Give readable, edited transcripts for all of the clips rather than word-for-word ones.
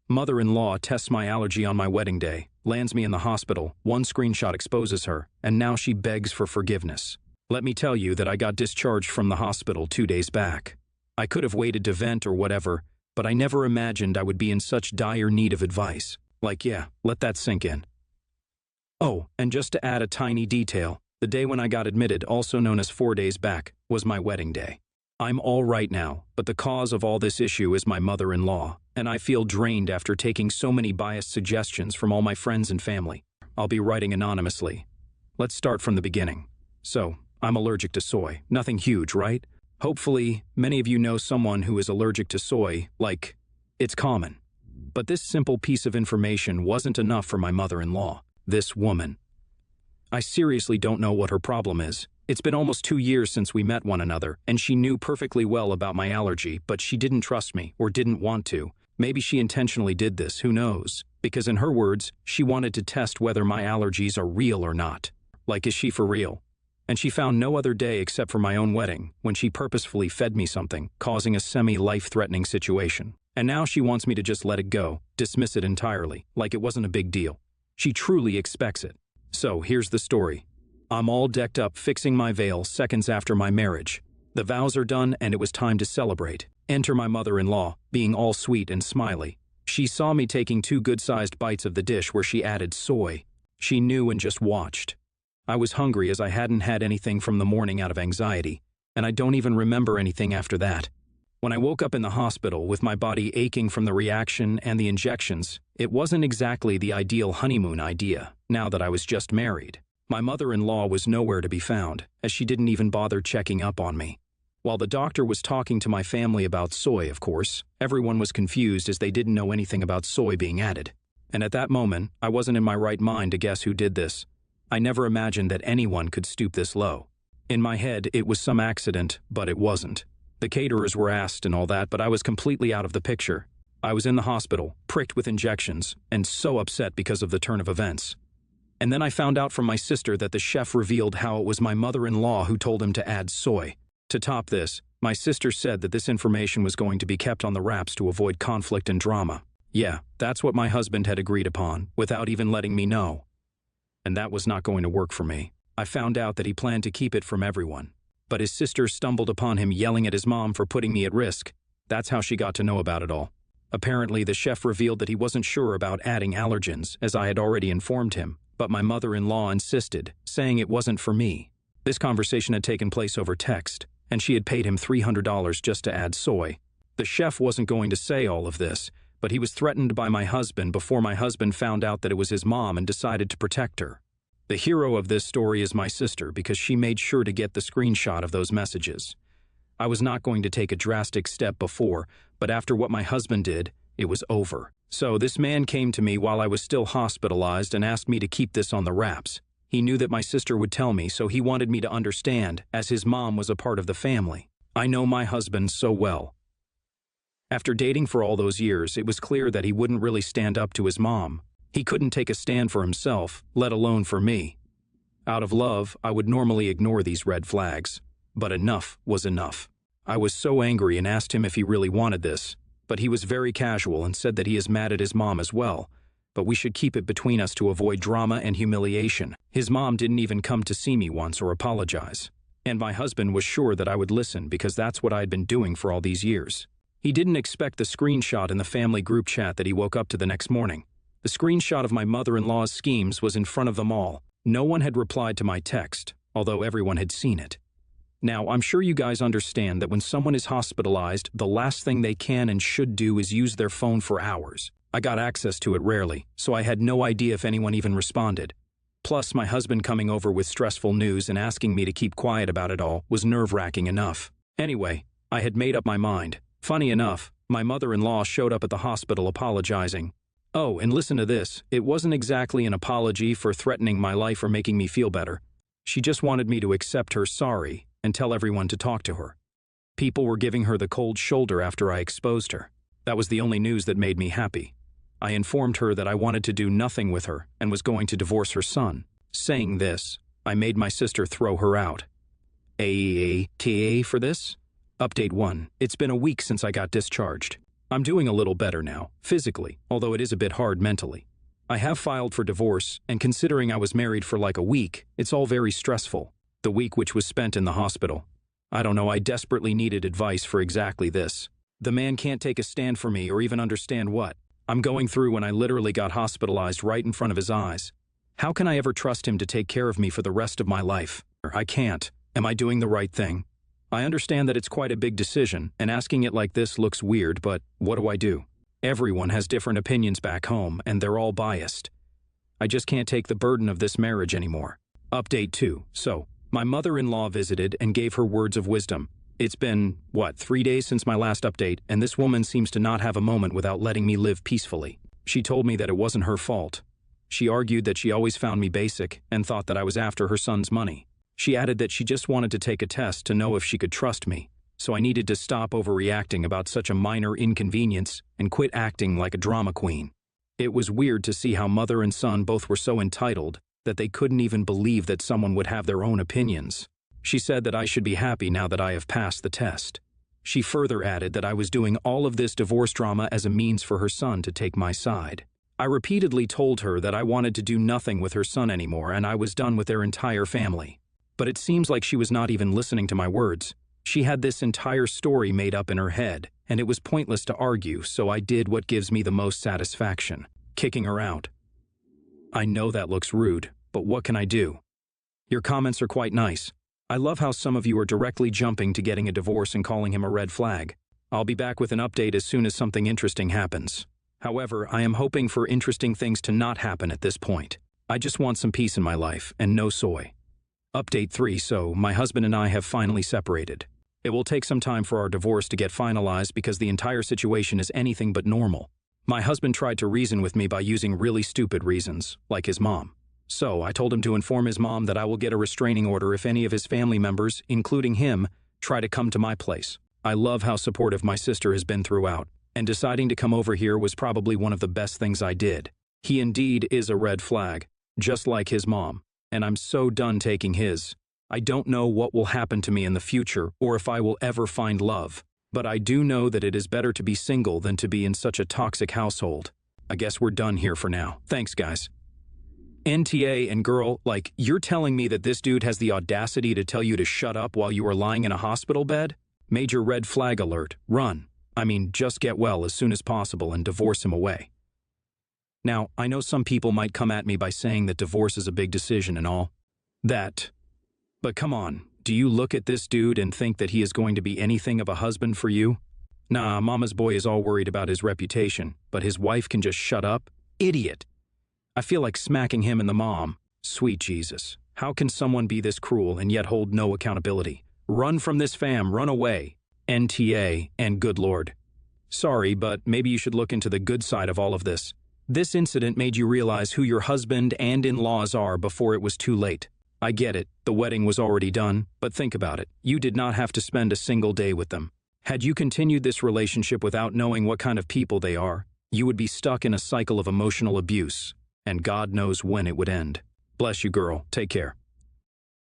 Mother-in-law tests my allergy on my wedding day, lands me in the hospital, one screenshot exposes her, and now she begs for forgiveness. Let me tell you that I got discharged from the hospital 2 days back. I could have waited to vent or whatever, but I never imagined I would be in such dire need of advice. Yeah, let that sink in. Oh, and just to add a tiny detail, the day when I got admitted, also known as 4 days back, was my wedding day. I'm all right now, but the cause of all this issue is my mother-in-law, and I feel drained after taking so many biased suggestions from all my friends and family. I'll be writing anonymously. Let's start from the beginning. So, I'm allergic to soy. Nothing huge, right? Hopefully, many of you know someone who is allergic to soy, it's common. But this simple piece of information wasn't enough for my mother-in-law, this woman. I seriously don't know what her problem is. It's been almost 2 years since we met one another, and she knew perfectly well about my allergy, but she didn't trust me or didn't want to. Maybe she intentionally did this, who knows? Because in her words, she wanted to test whether my allergies are real or not. Is she for real? And she found no other day except for my own wedding, when she purposefully fed me something, causing a semi-life-threatening situation. And now she wants me to just let it go, dismiss it entirely, like it wasn't a big deal. She truly expects it. So, here's the story. I'm all decked up fixing my veil seconds after my marriage. The vows are done and it was time to celebrate. Enter my mother-in-law, being all sweet and smiley. She saw me taking 2 good-sized bites of the dish where she added soy. She knew and just watched. I was hungry as I hadn't had anything from the morning out of anxiety, and I don't even remember anything after that. When I woke up in the hospital with my body aching from the reaction and the injections, it wasn't exactly the ideal honeymoon idea, now that I was just married. My mother-in-law was nowhere to be found, as she didn't even bother checking up on me. While the doctor was talking to my family about soy, of course, everyone was confused as they didn't know anything about soy being added. And at that moment, I wasn't in my right mind to guess who did this. I never imagined that anyone could stoop this low. In my head, it was some accident, but it wasn't. The caterers were asked and all that, but I was completely out of the picture. I was in the hospital, pricked with injections, and so upset because of the turn of events. And then I found out from my sister that the chef revealed how it was my mother-in-law who told him to add soy. To top this, my sister said that this information was going to be kept on the wraps to avoid conflict and drama. Yeah, that's what my husband had agreed upon, without even letting me know. And that was not going to work for me. I found out that he planned to keep it from everyone. But his sister stumbled upon him yelling at his mom for putting me at risk. That's how she got to know about it all. Apparently, the chef revealed that he wasn't sure about adding allergens, as I had already informed him, but my mother-in-law insisted, saying it wasn't for me. This conversation had taken place over text, and she had paid him $300 just to add soy. The chef wasn't going to say all of this, but he was threatened by my husband before my husband found out that it was his mom and decided to protect her. The hero of this story is my sister because she made sure to get the screenshot of those messages. I was not going to take a drastic step before, but after what my husband did, it was over. So this man came to me while I was still hospitalized and asked me to keep this on the wraps. He knew that my sister would tell me, so he wanted me to understand, as his mom was a part of the family. I know my husband so well. After dating for all those years, it was clear that he wouldn't really stand up to his mom. He couldn't take a stand for himself, let alone for me. Out of love, I would normally ignore these red flags. But enough was enough. I was so angry and asked him if he really wanted this, but he was very casual and said that he is mad at his mom as well, but we should keep it between us to avoid drama and humiliation. His mom didn't even come to see me once or apologize. And my husband was sure that I would listen because that's what I had been doing for all these years. He didn't expect the screenshot in the family group chat that he woke up to the next morning. The screenshot of my mother-in-law's schemes was in front of them all. No one had replied to my text, although everyone had seen it. Now, I'm sure you guys understand that when someone is hospitalized, the last thing they can and should do is use their phone for hours. I got access to it rarely, so I had no idea if anyone even responded. Plus, my husband coming over with stressful news and asking me to keep quiet about it all was nerve-wracking enough. Anyway, I had made up my mind. Funny enough, my mother-in-law showed up at the hospital apologizing. Oh, and listen to this, it wasn't exactly an apology for threatening my life or making me feel better. She just wanted me to accept her sorry and tell everyone to talk to her. People were giving her the cold shoulder after I exposed her. That was the only news that made me happy. I informed her that I wanted to do nothing with her and was going to divorce her son. Saying this, I made my sister throw her out. AATA for this? Update 1. It's been a week since I got discharged. I'm doing a little better now, physically, although it is a bit hard mentally. I have filed for divorce, and considering I was married for like a week, it's all very stressful. The week which was spent in the hospital. I don't know, I desperately needed advice for exactly this. The man can't take a stand for me or even understand what I'm going through when I literally got hospitalized right in front of his eyes. How can I ever trust him to take care of me for the rest of my life? I can't. Am I doing the right thing? I understand that it's quite a big decision, and asking it like this looks weird, but what do I do? Everyone has different opinions back home, and they're all biased. I just can't take the burden of this marriage anymore. Update 2. So, my mother-in-law visited and gave her words of wisdom. It's been, 3 days since my last update, and this woman seems to not have a moment without letting me live peacefully. She told me that it wasn't her fault. She argued that she always found me basic and thought that I was after her son's money. She added that she just wanted to take a test to know if she could trust me, so I needed to stop overreacting about such a minor inconvenience and quit acting like a drama queen. It was weird to see how mother and son both were so entitled that they couldn't even believe that someone would have their own opinions. She said that I should be happy now that I have passed the test. She further added that I was doing all of this divorce drama as a means for her son to take my side. I repeatedly told her that I wanted to do nothing with her son anymore and I was done with their entire family. But it seems like she was not even listening to my words. She had this entire story made up in her head, and it was pointless to argue, so I did what gives me the most satisfaction, kicking her out. I know that looks rude, but what can I do? Your comments are quite nice. I love how some of you are directly jumping to getting a divorce and calling him a red flag. I'll be back with an update as soon as something interesting happens. However, I am hoping for interesting things to not happen at this point. I just want some peace in my life, and no soy. Update 3. So, my husband and I have finally separated. It will take some time for our divorce to get finalized because the entire situation is anything but normal. My husband tried to reason with me by using really stupid reasons, like his mom. So, I told him to inform his mom that I will get a restraining order if any of his family members, including him, try to come to my place. I love how supportive my sister has been throughout, and deciding to come over here was probably one of the best things I did. He indeed is a red flag, just like his mom. And I'm so done taking his. I don't know what will happen to me in the future or if I will ever find love, but I do know that it is better to be single than to be in such a toxic household. I guess we're done here for now. Thanks, guys. NTA and girl, you're telling me that this dude has the audacity to tell you to shut up while you are lying in a hospital bed? Major red flag alert. Run. I mean, just get well as soon as possible and divorce him away. Now, I know some people might come at me by saying that divorce is a big decision and all that. But come on, do you look at this dude and think that he is going to be anything of a husband for you? Nah, mama's boy is all worried about his reputation, but his wife can just shut up? Idiot. I feel like smacking him and the mom. Sweet Jesus. How can someone be this cruel and yet hold no accountability? Run from this fam, run away. NTA and good Lord. Sorry, but maybe you should look into the good side of all of this. This incident made you realize who your husband and in-laws are before it was too late. I get it, the wedding was already done, but think about it. You did not have to spend a single day with them. Had you continued this relationship without knowing what kind of people they are, you would be stuck in a cycle of emotional abuse, and God knows when it would end. Bless you, girl. Take care.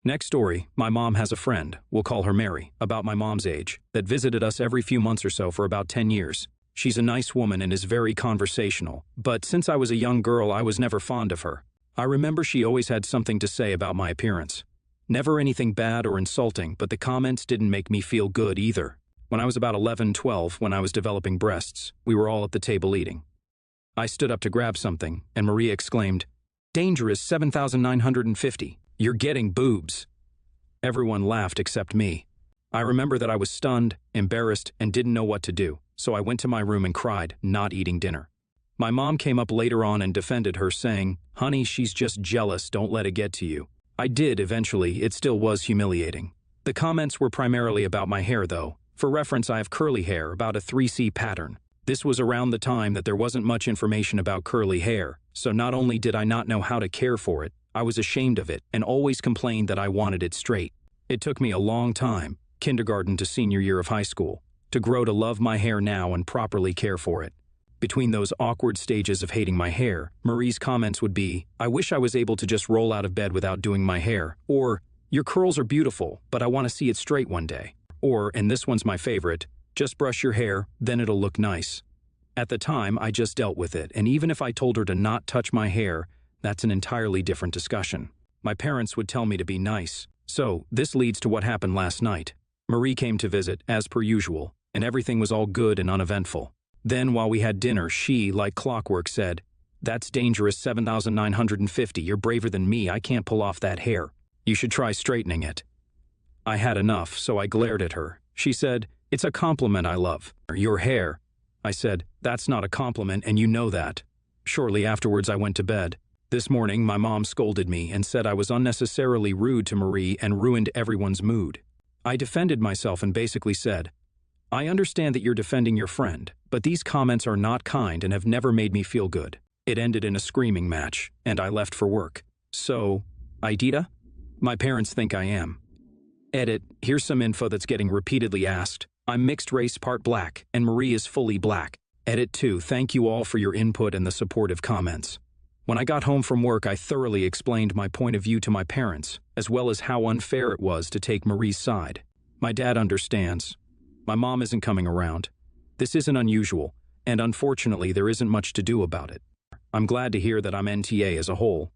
Next story, my mom has a friend, we'll call her Mary, about my mom's age, that visited us every few months or so for about 10 years. She's a nice woman and is very conversational, but since I was a young girl, I was never fond of her. I remember she always had something to say about my appearance. Never anything bad or insulting, but the comments didn't make me feel good either. When I was about 11, 12, when I was developing breasts, we were all at the table eating. I stood up to grab something, and Maria exclaimed, "Dangerous 7,950. You're getting boobs." Everyone laughed except me. I remember that I was stunned, embarrassed, and didn't know what to do, so I went to my room and cried, not eating dinner. My mom came up later on and defended her, saying, "Honey, she's just jealous, don't let it get to you." I did eventually, it still was humiliating. The comments were primarily about my hair though. For reference, I have curly hair, about a 3C pattern. This was around the time that there wasn't much information about curly hair, so not only did I not know how to care for it, I was ashamed of it and always complained that I wanted it straight. It took me a long time, kindergarten to senior year of high school, to grow to love my hair now and properly care for it. Between those awkward stages of hating my hair, Marie's comments would be, "I wish I was able to just roll out of bed without doing my hair," or, "Your curls are beautiful, but I want to see it straight one day," or, and this one's my favorite, "Just brush your hair, then it'll look nice." At the time, I just dealt with it, and even if I told her to not touch my hair, that's an entirely different discussion. My parents would tell me to be nice. So, this leads to what happened last night. Marie came to visit, as per usual, and everything was all good and uneventful. Then, while we had dinner, she, like clockwork, said, "That's dangerous, 7,950. You're braver than me. I can't pull off that hair. You should try straightening it." I had enough, so I glared at her. She said, "It's a compliment I love. Your hair." I said, "That's not a compliment, and you know that." Shortly afterwards, I went to bed. This morning, my mom scolded me and said I was unnecessarily rude to Marie and ruined everyone's mood. I defended myself and basically said, "I understand that you're defending your friend, but these comments are not kind and have never made me feel good." It ended in a screaming match, and I left for work. So, Aidita? My parents think I am. Edit, here's some info that's getting repeatedly asked. I'm mixed race part black, and Marie is fully black. Edit 2, thank you all for your input and the supportive comments. When I got home from work, I thoroughly explained my point of view to my parents, as well as how unfair it was to take Marie's side. My dad understands. My mom isn't coming around. This isn't unusual, and unfortunately there isn't much to do about it. I'm glad to hear that I'm NTA as a whole.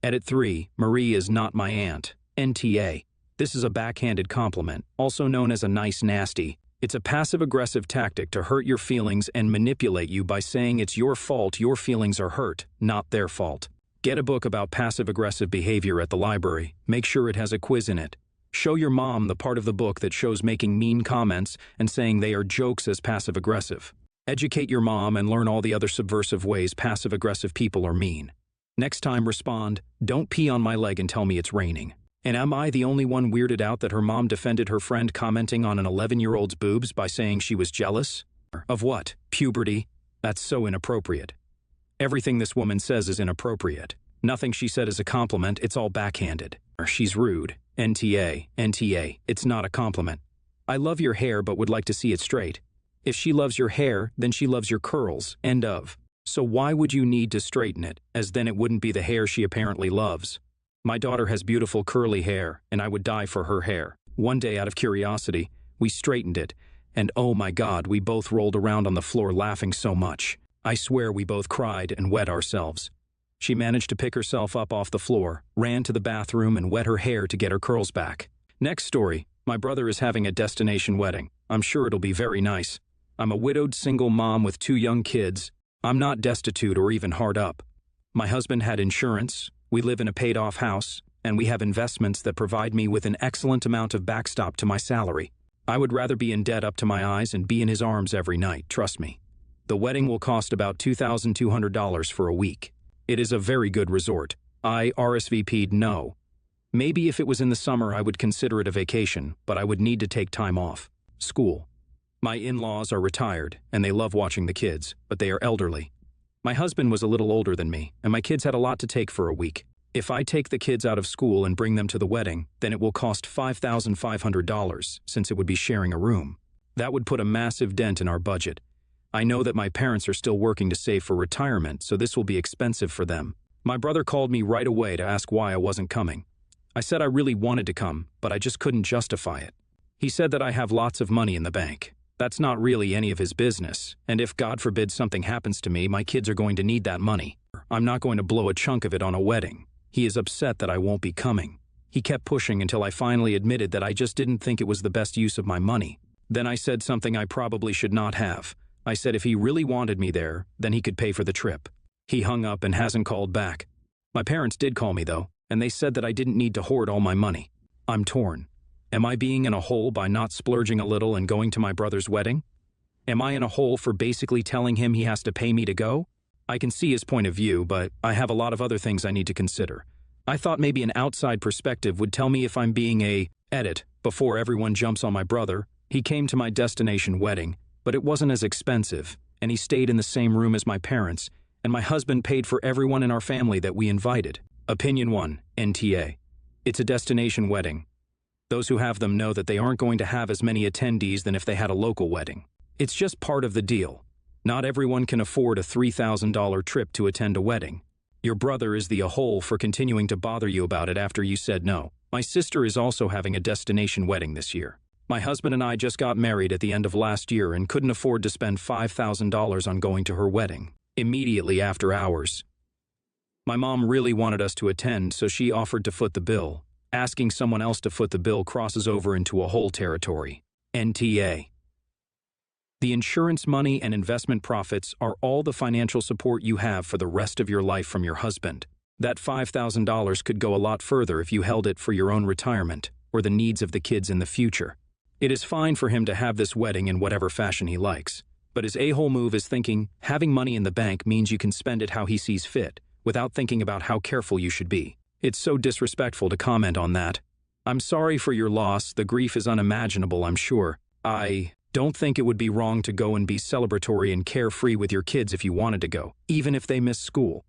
Edit 3, Marie is not my aunt. NTA. This is a backhanded compliment, also known as a nice nasty. It's a passive-aggressive tactic to hurt your feelings and manipulate you by saying it's your fault your feelings are hurt, not their fault. Get a book about passive-aggressive behavior at the library. Make sure it has a quiz in it. Show your mom the part of the book that shows making mean comments and saying they are jokes as passive-aggressive. Educate your mom and learn all the other subversive ways passive-aggressive people are mean. Next time, respond, "Don't pee on my leg and tell me it's raining." And am I the only one weirded out that her mom defended her friend commenting on an 11-year-old's boobs by saying she was jealous? Of what? Puberty? That's so inappropriate. Everything this woman says is inappropriate. Nothing she said is a compliment, it's all backhanded. She's rude. NTA, NTA, it's not a compliment. I love your hair but would like to see it straight. If she loves your hair, then she loves your curls, end of. So why would you need to straighten it, as then it wouldn't be the hair she apparently loves? My daughter has beautiful curly hair, and I would die for her hair. One day, out of curiosity, we straightened it, and oh my God, we both rolled around on the floor laughing so much. I swear we both cried and wet ourselves. She managed to pick herself up off the floor, ran to the bathroom, and wet her hair to get her curls back. Next story, my brother is having a destination wedding. I'm sure it'll be very nice. I'm a widowed single mom with 2 young kids. I'm not destitute or even hard up. My husband had insurance. We live in a paid-off house, and we have investments that provide me with an excellent amount of backstop to my salary. I would rather be in debt up to my eyes and be in his arms every night, trust me. The wedding will cost about $2,200 for a week. It is a very good resort. I RSVP'd no. Maybe if it was in the summer I would consider it a vacation, but I would need to take time off. School. My in-laws are retired, and they love watching the kids, but they are elderly. My husband was a little older than me, and my kids had a lot to take for a week. If I take the kids out of school and bring them to the wedding, then it will cost $5,500, since it would be sharing a room. That would put a massive dent in our budget. I know that my parents are still working to save for retirement, so this will be expensive for them. My brother called me right away to ask why I wasn't coming. I said I really wanted to come, but I just couldn't justify it. He said that I have lots of money in the bank. That's not really any of his business, and if God forbid something happens to me, my kids are going to need that money. I'm not going to blow a chunk of it on a wedding. He is upset that I won't be coming. He kept pushing until I finally admitted that I just didn't think it was the best use of my money. Then I said something I probably should not have. I said if he really wanted me there, then he could pay for the trip. He hung up and hasn't called back. My parents did call me though, and they said that I didn't need to hoard all my money. I'm torn. Am I being in a hole by not splurging a little and going to my brother's wedding? Am I in a hole for basically telling him he has to pay me to go? I can see his point of view, but I have a lot of other things I need to consider. I thought maybe an outside perspective would tell me if I'm being a edit before everyone jumps on my brother. He came to my destination wedding, but it wasn't as expensive, and he stayed in the same room as my parents, and my husband paid for everyone in our family that we invited. Opinion 1, NTA. It's a destination wedding. Those who have them know that they aren't going to have as many attendees than if they had a local wedding. It's just part of the deal. Not everyone can afford a $3,000 trip to attend a wedding. Your brother is the a-hole for continuing to bother you about it after you said no. My sister is also having a destination wedding this year. My husband and I just got married at the end of last year and couldn't afford to spend $5,000 on going to her wedding, immediately after hours. My mom really wanted us to attend, so she offered to foot the bill. Asking someone else to foot the bill crosses over into a whole territory. NTA. The insurance money and investment profits are all the financial support you have for the rest of your life from your husband. That $5,000 could go a lot further if you held it for your own retirement or the needs of the kids in the future. It is fine for him to have this wedding in whatever fashion he likes, but his a-hole move is thinking having money in the bank means you can spend it how he sees fit, without thinking about how careful you should be. It's so disrespectful to comment on that. I'm sorry for your loss, the grief is unimaginable, I'm sure. I don't think it would be wrong to go and be celebratory and carefree with your kids if you wanted to go, even if they miss school.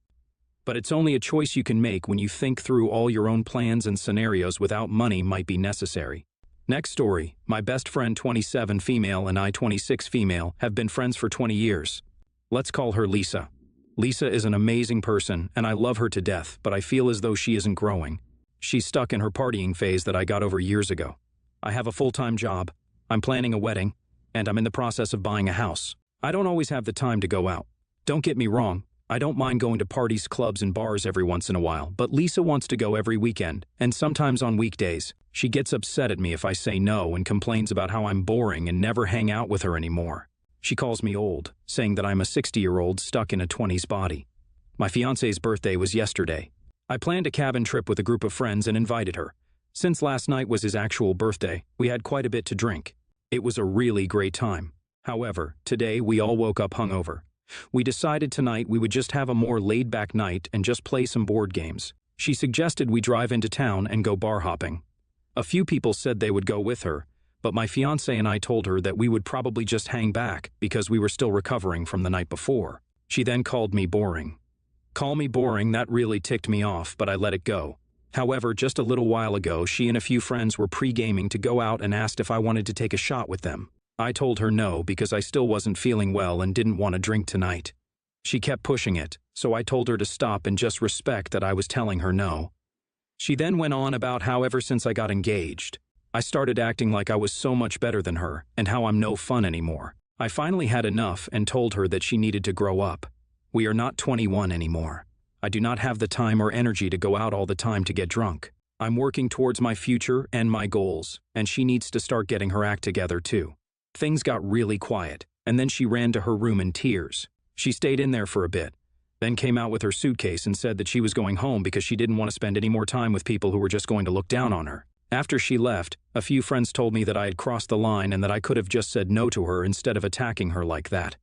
But it's only a choice you can make when you think through all your own plans and scenarios without money might be necessary. Next story, my best friend 27 female and I 26 female have been friends for 20 years. Let's call her Lisa. Lisa is an amazing person and I love her to death, but I feel as though she isn't growing. She's stuck in her partying phase that I got over years ago. I have a full-time job, I'm planning a wedding, and I'm in the process of buying a house. I don't always have the time to go out. Don't get me wrong, I don't mind going to parties, clubs, and bars every once in a while, but Lisa wants to go every weekend, and sometimes on weekdays. She gets upset at me if I say no and complains about how I'm boring and never hang out with her anymore. She calls me old, saying that I'm a 60-year-old stuck in a 20s body. My fiance's birthday was yesterday. I planned a cabin trip with a group of friends and invited her. Since last night was his actual birthday, we had quite a bit to drink. It was a really great time. However, today we all woke up hungover. We decided tonight we would just have a more laid-back night and just play some board games. She suggested we drive into town and go bar hopping. A few people said they would go with her, but my fiancé and I told her that we would probably just hang back because we were still recovering from the night before. She then called me boring. Call me boring, that really ticked me off, but I let it go. However, just a little while ago, she and a few friends were pre-gaming to go out and asked if I wanted to take a shot with them. I told her no because I still wasn't feeling well and didn't want to drink tonight. She kept pushing it, so I told her to stop and just respect that I was telling her no. She then went on about how ever since I got engaged, I started acting like I was so much better than her and how I'm no fun anymore. I finally had enough and told her that she needed to grow up. We are not 21 anymore. I do not have the time or energy to go out all the time to get drunk. I'm working towards my future and my goals, and she needs to start getting her act together too. Things got really quiet, and then she ran to her room in tears. She stayed in there for a bit, then came out with her suitcase and said that she was going home because she didn't want to spend any more time with people who were just going to look down on her. After she left, a few friends told me that I had crossed the line and that I could have just said no to her instead of attacking her like that.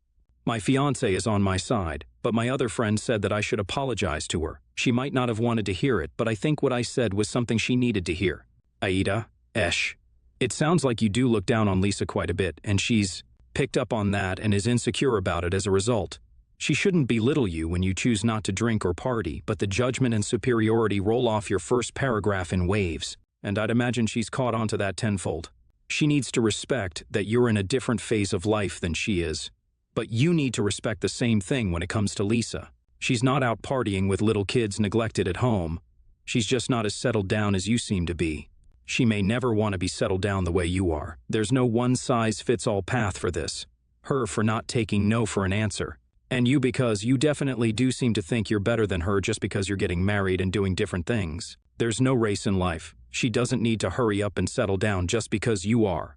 My fiancé is on my side, but my other friend said that I should apologize to her. She might not have wanted to hear it, but I think what I said was something she needed to hear. Aida, Esh. It sounds like you do look down on Lisa quite a bit, and she's picked up on that and is insecure about it as a result. She shouldn't belittle you when you choose not to drink or party, but the judgment and superiority roll off your first paragraph in waves, and I'd imagine she's caught on to that tenfold. She needs to respect that you're in a different phase of life than she is. But you need to respect the same thing when it comes to Lisa. She's not out partying with little kids neglected at home. She's just not as settled down as you seem to be. She may never want to be settled down the way you are. There's no one-size-fits-all path for this. Her for not taking no for an answer. And you because you definitely do seem to think you're better than her just because you're getting married and doing different things. There's no race in life. She doesn't need to hurry up and settle down just because you are.